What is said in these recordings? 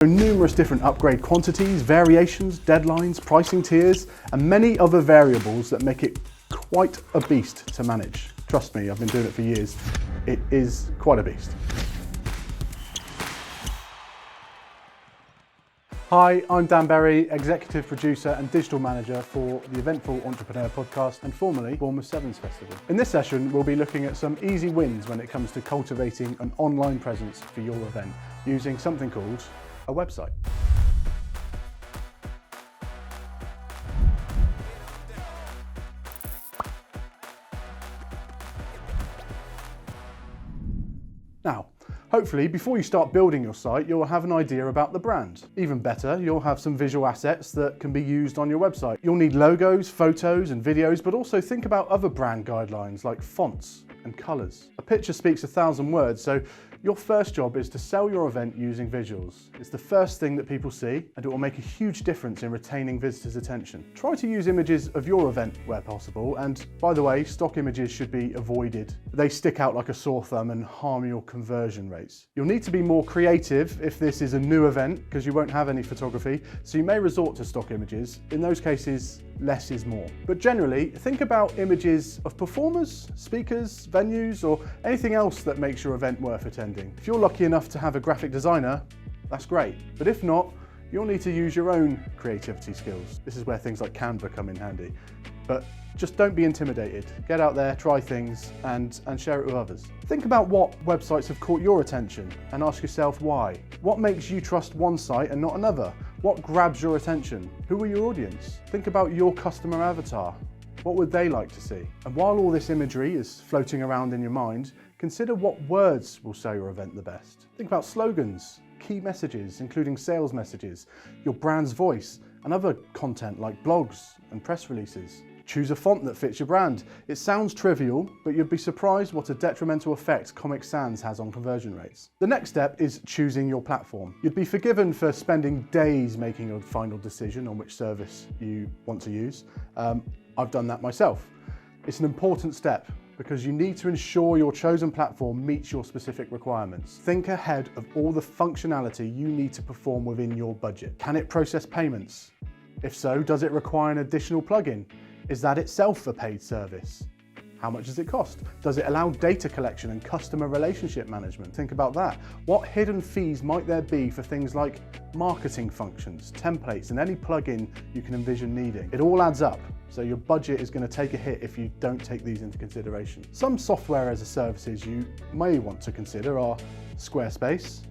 There are numerous different upgrade quantities, variations, deadlines, pricing tiers, and many other variables that make it quite a beast to manage. Trust me, I've been doing it for years. It is quite a beast. Hi, I'm Dan Berry, Executive Producer and Digital Manager for the Eventful Entrepreneur Podcast and formerly Bournemouth Sevens Festival. In this session, we'll be looking at some easy wins when it comes to cultivating an online presence for your event using something called a website. Now, hopefully, before you start building your site, you'll have an idea about the brand. Even better, you'll have some visual assets that can be used on your website. You'll need logos, photos, and videos, but also think about other brand guidelines like fonts and colors. A picture speaks 1,000 words, so your first job is to sell your event using visuals. It's the first thing that people see, and it will make a huge difference in retaining visitors' attention. Try to use images of your event where possible, and by the way, stock images should be avoided. They stick out like a sore thumb and harm your conversion rates. You'll need to be more creative if this is a new event, because you won't have any photography, so you may resort to stock images. In those cases, less is more. But generally, think about images of performers, speakers, venues, or anything else that makes your event worth attending. If you're lucky enough to have a graphic designer, that's great. But if not, you'll need to use your own creativity skills. This is where things like Canva come in handy. But just don't be intimidated. Get out there, try things, and share it with others. Think about what websites have caught your attention and ask yourself why. What makes you trust one site and not another? What grabs your attention? Who are your audience? Think about your customer avatar. What would they like to see? And while all this imagery is floating around in your mind, consider what words will sell your event the best. Think about slogans, key messages, including sales messages, your brand's voice, and other content like blogs and press releases. Choose a font that fits your brand. It sounds trivial, but you'd be surprised what a detrimental effect Comic Sans has on conversion rates. The next step is choosing your platform. You'd be forgiven for spending days making a final decision on which service you want to use. I've done that myself. It's an important step because you need to ensure your chosen platform meets your specific requirements. Think ahead of all the functionality you need to perform within your budget. Can it process payments? If so, does it require an additional plugin? Is that itself a paid service? How much does it cost? Does it allow data collection and customer relationship management? Think about that. What hidden fees might there be for things like marketing functions, templates, and any plugin you can envision needing? It all adds up, so your budget is going to take a hit if you don't take these into consideration. Some software as a services you may want to consider are Squarespace,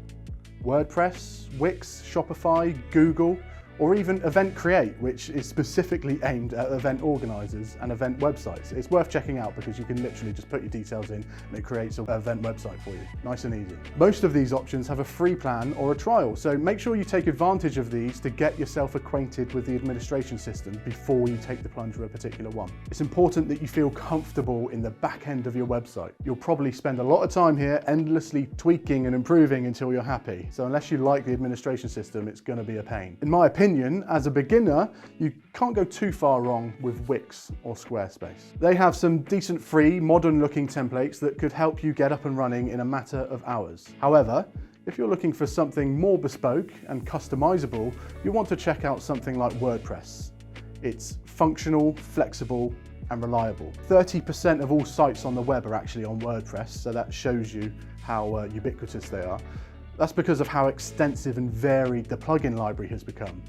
WordPress, Wix, Shopify, Google, or even Event Create, which is specifically aimed at event organizers and event websites. It's worth checking out because you can literally just put your details in and it creates an event website for you. Nice and easy. Most of these options have a free plan or a trial, so make sure you take advantage of these to get yourself acquainted with the administration system before you take the plunge with a particular one. It's important that you feel comfortable in the back end of your website. You'll probably spend a lot of time here endlessly tweaking and improving until you're happy. So unless you like the administration system, it's going to be a pain. In my opinion, as a beginner, you can't go too far wrong with Wix or Squarespace. They have some decent free, modern-looking templates that could help you get up and running in a matter of hours. However, if you're looking for something more bespoke and customizable, you want to check out something like WordPress. It's functional, flexible, and reliable. 30% of all sites on the web are actually on WordPress, so that shows you how ubiquitous they are. That's because of how extensive and varied the plugin library has become.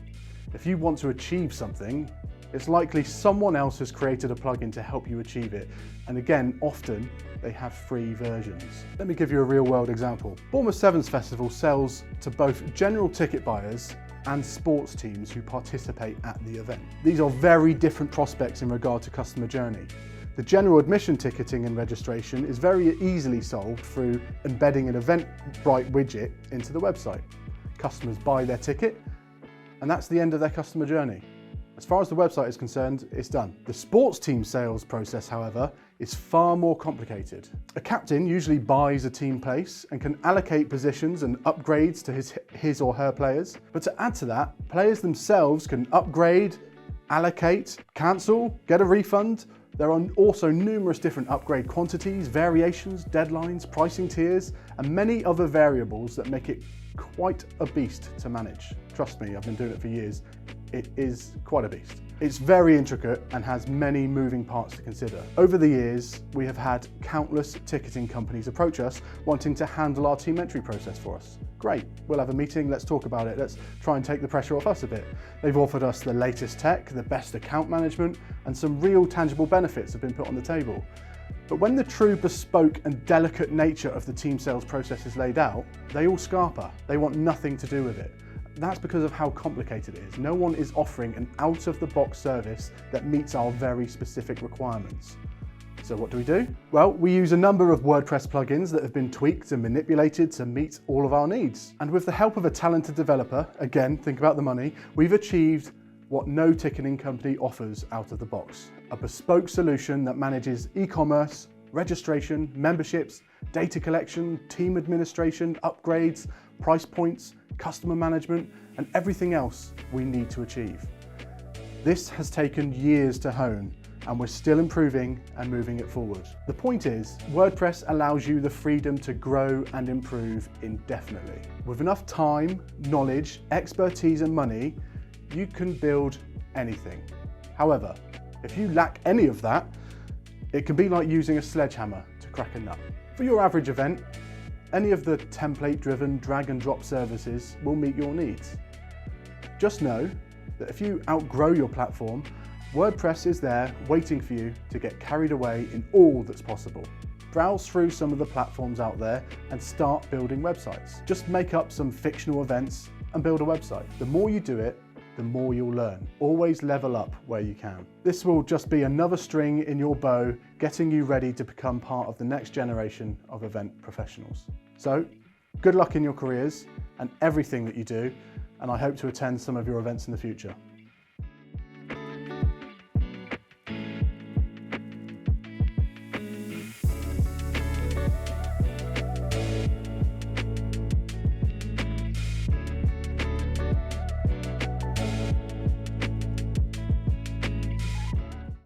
If you want to achieve something, it's likely someone else has created a plugin to help you achieve it. And again, often they have free versions. Let me give you a real world example. Bournemouth Sevens Festival sells to both general ticket buyers and sports teams who participate at the event. These are very different prospects in regard to customer journey. The general admission ticketing and registration is very easily solved through embedding an Eventbrite widget into the website. Customers buy their ticket, and that's the end of their customer journey. As far as the website is concerned, it's done. The sports team sales process, however, is far more complicated. A captain usually buys a team place and can allocate positions and upgrades to his or her players. But to add to that, players themselves can upgrade, allocate, cancel, get a refund. There are also numerous different upgrade quantities, variations, deadlines, pricing tiers, and many other variables that make it quite a beast to manage. Trust me, I've been doing it for years. It is quite a beast. It's very intricate and has many moving parts to consider. Over the years, we have had countless ticketing companies approach us wanting to handle our team entry process for us. Great, we'll have a meeting, let's talk about it, let's try and take the pressure off us a bit. They've offered us the latest tech, the best account management, and some real tangible benefits have been put on the table. But when the true bespoke and delicate nature of the team sales process is laid out, they all scarper. They want nothing to do with it. That's because of how complicated it is. No one is offering an out-of-the-box service that meets our very specific requirements. So what do? Well, we use a number of WordPress plugins that have been tweaked and manipulated to meet all of our needs. And with the help of a talented developer, again, think about the money, we've achieved what no ticketing company offers out of the box. A bespoke solution that manages e-commerce, registration, memberships, data collection, team administration, upgrades, price points, customer management, and everything else we need to achieve. This has taken years to hone, and we're still improving and moving it forward. The point is, WordPress allows you the freedom to grow and improve indefinitely. With enough time, knowledge, expertise, and money, you can build anything. However, if you lack any of that, it can be like using a sledgehammer to crack a nut. For your average event, any of the template-driven drag and drop services will meet your needs. Just know that if you outgrow your platform, WordPress is there waiting for you to get carried away in all that's possible. Browse through some of the platforms out there and start building websites. Just make up some fictional events and build a website. The more you do it, the more you'll learn. Always level up where you can. This will just be another string in your bow, getting you ready to become part of the next generation of event professionals. So, good luck in your careers and everything that you do, and I hope to attend some of your events in the future.